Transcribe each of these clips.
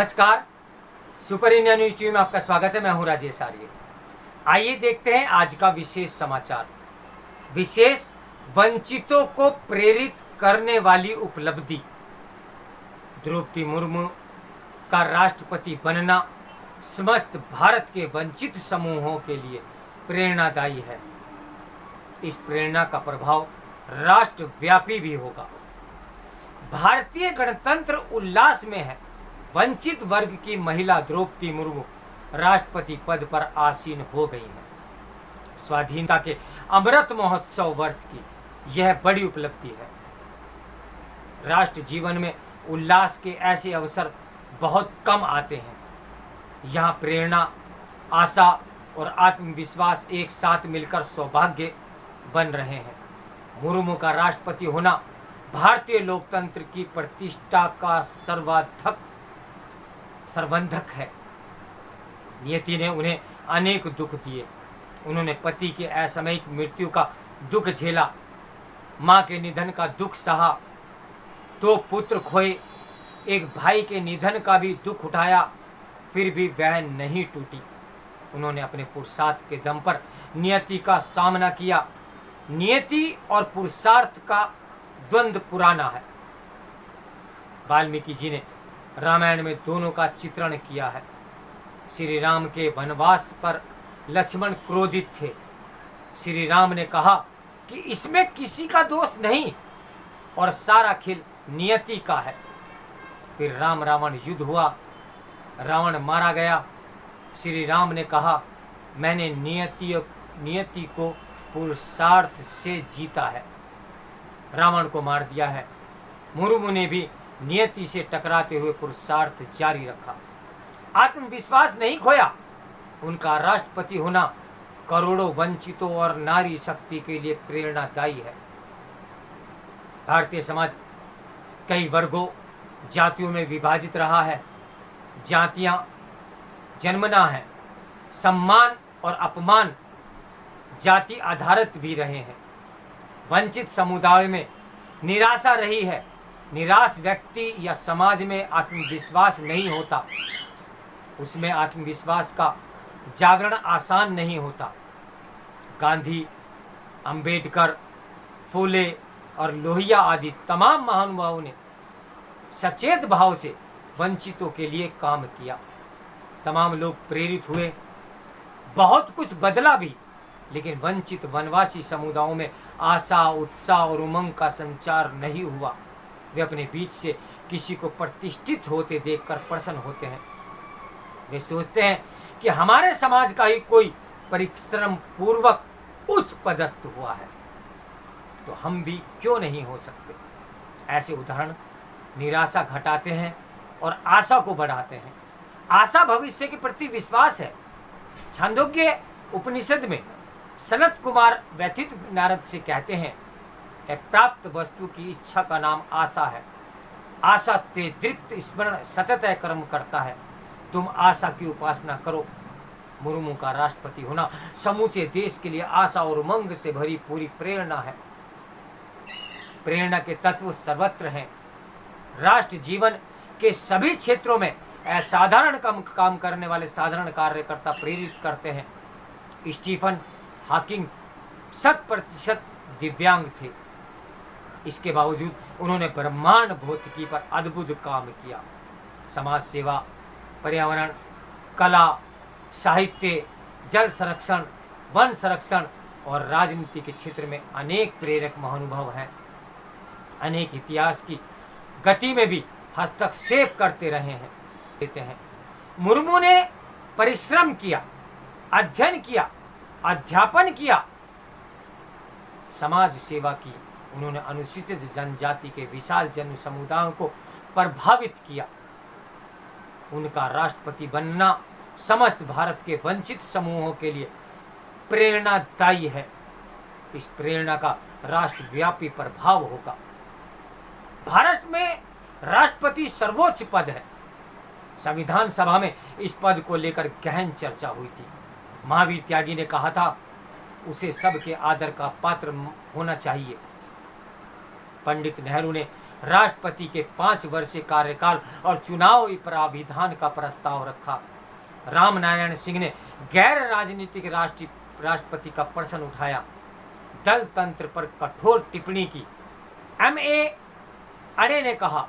नमस्कार। Super India news TV में आपका स्वागत है। मैं हूं राजेश आर्य। आइए देखते हैं आज का विशेष समाचार। विशेष वंचितों को प्रेरित करने वाली उपलब्धि। द्रौपदी मुर्मू का राष्ट्रपति बनना समस्त भारत के वंचित समूहों के लिए प्रेरणादायी है। इस प्रेरणा का प्रभाव राष्ट्रव्यापी भी होगा। भारतीय गणतंत्र उल्लास में है। वंचित वर्ग की महिला द्रौपदी मुर्मू राष्ट्रपति पद पर आसीन हो गई है। स्वाधीनता के अमृत महोत्सव वर्ष की यह बड़ी उपलब्धि है। राष्ट्र जीवन में उल्लास के ऐसे अवसर बहुत कम आते हैं। यहाँ प्रेरणा, आशा और आत्मविश्वास एक साथ मिलकर सौभाग्य बन रहे हैं। मुर्मू का राष्ट्रपति होना भारतीय लोकतंत्र की प्रतिष्ठा का सर्वंधक है। नियति ने उन्हें अनेक दुख दिए। उन्होंने पति के असामयिक मृत्यु का दुख झेला, मां के निधन का दुख सहा, 2 पुत्र खोए, एक भाई के निधन का भी दुख उठाया, फिर भी वह नहीं टूटी। उन्होंने अपने पुरुषार्थ के दम पर नियति का सामना किया। नियति और पुरुषार्थ का द्वंद्व पुराना है। वाल्मीकि जी ने रामायण में दोनों का चित्रण किया है। श्री राम के वनवास पर लक्ष्मण क्रोधित थे। श्री राम ने कहा कि इसमें किसी का दोष नहीं और सारा खेल नियति का है। फिर राम रावण युद्ध हुआ, रावण मारा गया। श्री राम ने कहा, मैंने नियति को पुरुषार्थ से जीता है, रावण को मार दिया है। मुर्मू ने भी नियति से टकराते हुए पुरुषार्थ जारी रखा, आत्मविश्वास नहीं खोया। उनका राष्ट्रपति होना करोड़ों वंचितों और नारी शक्ति के लिए प्रेरणादायी है। भारतीय समाज कई वर्गों, जातियों में विभाजित रहा है। जातियां जन्मना है, सम्मान और अपमान जाति आधारित भी रहे हैं। वंचित समुदाय में निराशा रही है। निराश व्यक्ति या समाज में आत्मविश्वास नहीं होता। उसमें आत्मविश्वास का जागरण आसान नहीं होता। गांधी, अंबेडकर, फूले और लोहिया आदि तमाम महानुभावों ने सचेत भाव से वंचितों के लिए काम किया। तमाम लोग प्रेरित हुए, बहुत कुछ बदला भी, लेकिन वंचित वनवासी समुदायों में आशा, उत्साह और उमंग का संचार नहीं हुआ। वे अपने बीच से किसी को प्रतिष्ठित होते देखकर प्रसन्न होते हैं। वे सोचते हैं कि हमारे समाज का ही कोई परिश्रम पूर्वक उच्च पदस्थ हुआ है, तो हम भी क्यों नहीं हो सकते। ऐसे उदाहरण निराशा घटाते हैं और आशा को बढ़ाते हैं। आशा भविष्य के प्रति विश्वास है। छांदोग्य उपनिषद में सनत कुमार व्यथित नारद से कहते हैं, प्राप्त वस्तु की इच्छा का नाम आशा है। आशा ते दृप्त स्मरण सतत कर्म करता है। तुम आशा की उपासना करो। मुर्मू का राष्ट्रपति होना समूचे देश के लिए आशा और उमंग से भरी पूरी प्रेरणा है। प्रेरणा के तत्व सर्वत्र हैं। राष्ट्र जीवन के सभी क्षेत्रों में असाधारण काम करने वाले साधारण कार्यकर्ता प्रेरित करते हैं। स्टीफन हॉकिंग 100% दिव्यांग थे। इसके बावजूद उन्होंने ब्रह्मांड भौतिकी पर अद्भुत काम किया। समाज सेवा, पर्यावरण, कला, साहित्य, जल संरक्षण, वन संरक्षण और राजनीति के क्षेत्र में अनेक प्रेरक महानुभाव हैं। अनेक इतिहास की गति में भी हस्तक्षेप करते रहे हैं। मुर्मू ने परिश्रम किया, अध्ययन किया, अध्यापन किया, समाज सेवा की। उन्होंने अनुसूचित जनजाति के विशाल जन समुदायों को प्रभावित किया। उनका राष्ट्रपति बनना समस्त भारत के वंचित समूहों के लिए प्रेरणादायी है। इस प्रेरणा का राष्ट्रव्यापी प्रभाव होगा। भारत में राष्ट्रपति सर्वोच्च पद है। संविधान सभा में इस पद को लेकर गहन चर्चा हुई थी। महावीर त्यागी ने कहा था, उसे सबके आदर का पात्र होना चाहिए। पंडित नेहरू ने राष्ट्रपति के 5 वर्षीय कार्यकाल और चुनावी प्राविधान का प्रस्ताव रखा। रामनारायण सिंह ने गैर राजनीतिक राष्ट्रपति का प्रश्न उठाया, दल तंत्र पर कठोर टिप्पणी की। M.A. अडे ने कहा,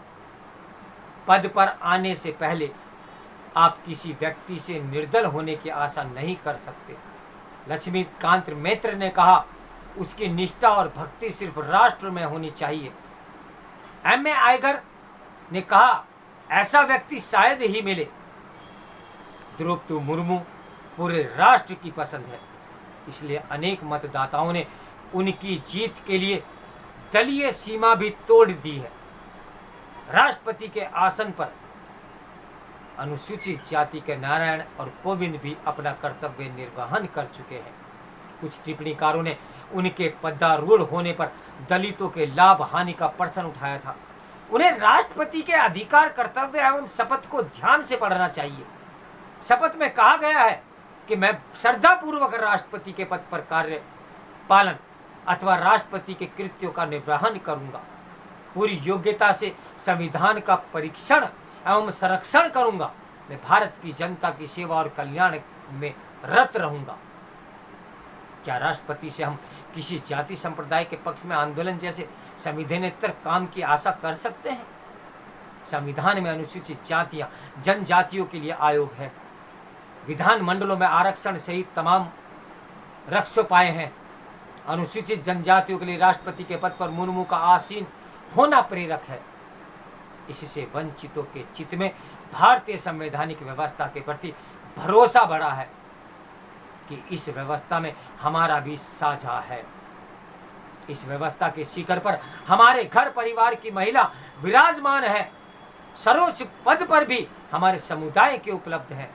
पद पर आने से पहले आप किसी व्यक्ति से निर्दल होने की आशा नहीं कर सकते। लक्ष्मीकांत मित्र ने कहा, उसकी निष्ठा और भक्ति सिर्फ राष्ट्र में होनी चाहिए। M.A. आयगर ने कहा, ऐसा व्यक्ति शायद ही मिले। द्रौपदी मुर्मू पूरे राष्ट्र की पसंद है, इसलिए अनेक मतदाताओं ने उनकी जीत के लिए दलीय सीमा भी तोड़ दी है। राष्ट्रपति के आसन पर अनुसूचित जाति के नारायण और कोविंद भी अपना कर्तव्य निर्वहन कर चुके हैं। कुछ टिप्पणीकारों ने उनके पदारूढ़ होने पर दलितों के लाभ हानि का प्रश्न उठाया था। उन्हें राष्ट्रपति के अधिकार, कर्तव्य एवं शपथ को ध्यान से पढ़ना चाहिए। शपथ में कहा गया है कि मैं श्रद्धापूर्वक राष्ट्रपति के पद पर कार्य पालन अथवा राष्ट्रपति के कृत्यों का निर्वहन करूंगा, पूरी योग्यता से संविधान का परीक्षण एवं संरक्षण करूंगा, मैं भारत की जनता की सेवा और कल्याण में रत रहूंगा। क्या राष्ट्रपति से हम किसी जाति संप्रदाय के पक्ष में आंदोलन जैसे संविधानेतर काम की आशा कर सकते हैं? संविधान में अनुसूचित जातियां, जनजातियों के लिए आयोग है। विधान मंडलों में आरक्षण सहित तमाम रक्षोपाय हैं। अनुसूचित जनजातियों के लिए राष्ट्रपति के पद पर मुर्मू का आसीन होना प्रेरक है। इससे वंचितों के चित्त में भारतीय संवैधानिक व्यवस्था के प्रति भरोसा बढ़ा है कि इस व्यवस्था में हमारा भी साझा है। इस व्यवस्था के शिखर पर हमारे घर परिवार की महिला विराजमान है। सर्वोच्च पद पर भी हमारे समुदाय के उपलब्ध है।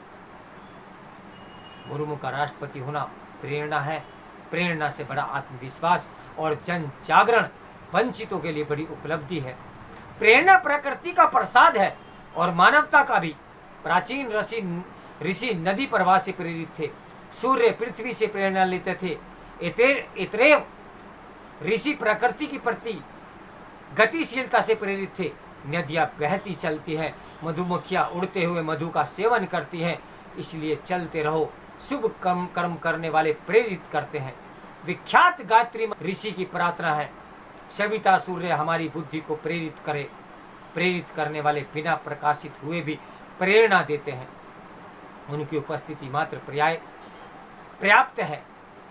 मुर्मू का राष्ट्रपति होना प्रेरणा है। प्रेरणा से बड़ा आत्मविश्वास और जन जागरण वंचितों के लिए बड़ी उपलब्धि है। प्रेरणा प्रकृति का प्रसाद है और मानवता का भी। प्राचीन ऋषि नदी प्रवाह से प्रेरित थे, सूर्य पृथ्वी से प्रेरणा लेते थे। इतरेव ऋषि प्रकृति की प्रति गतिशीलता से प्रेरित थे। नदियां बहती चलती हैं, मधुमक्खियां उड़ते हुए मधु का सेवन करती हैं, इसलिए चलते रहो। शुभ कर्म करने वाले प्रेरित करते हैं। विख्यात गायत्री ऋषि की प्रार्थना है, सविता सूर्य हमारी बुद्धि को प्रेरित करे। प्रेरित करने वाले बिना प्रकाशित हुए भी प्रेरणा देते हैं। उनकी उपस्थिति मात्र पर्याप्त है।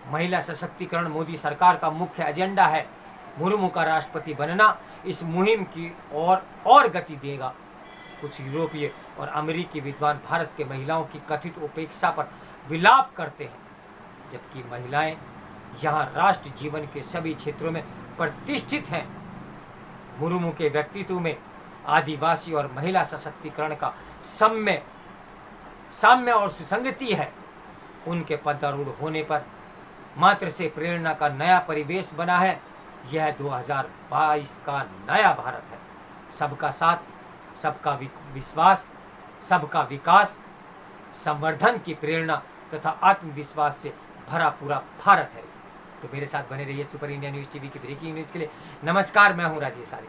महिला सशक्तिकरण मोदी सरकार का मुख्य एजेंडा है। मुर्मू का राष्ट्रपति बनना इस मुहिम की और गति देगा। कुछ यूरोपीय और अमेरिकी विद्वान भारत के महिलाओं की कथित उपेक्षा पर विलाप करते हैं, जबकि महिलाएं यहाँ राष्ट्र जीवन के सभी क्षेत्रों में प्रतिष्ठित हैं। मुर्मू के व्यक्तित्व में आदिवासी और महिला सशक्तिकरण का साम्य और सुसंगति है। उनके पदारूढ़ होने पर मात्र से प्रेरणा का नया परिवेश बना है। यह 2022 का नया भारत है। सबका साथ, सबका विश्वास, सबका विकास, संवर्धन की प्रेरणा तथा आत्मविश्वास से भरा पूरा भारत है। तो मेरे साथ बने रहिए सुपर इंडिया न्यूज़ टीवी की ब्रेकिंग न्यूज़ के लिए। नमस्कार, मैं हूं राजेश आर्य।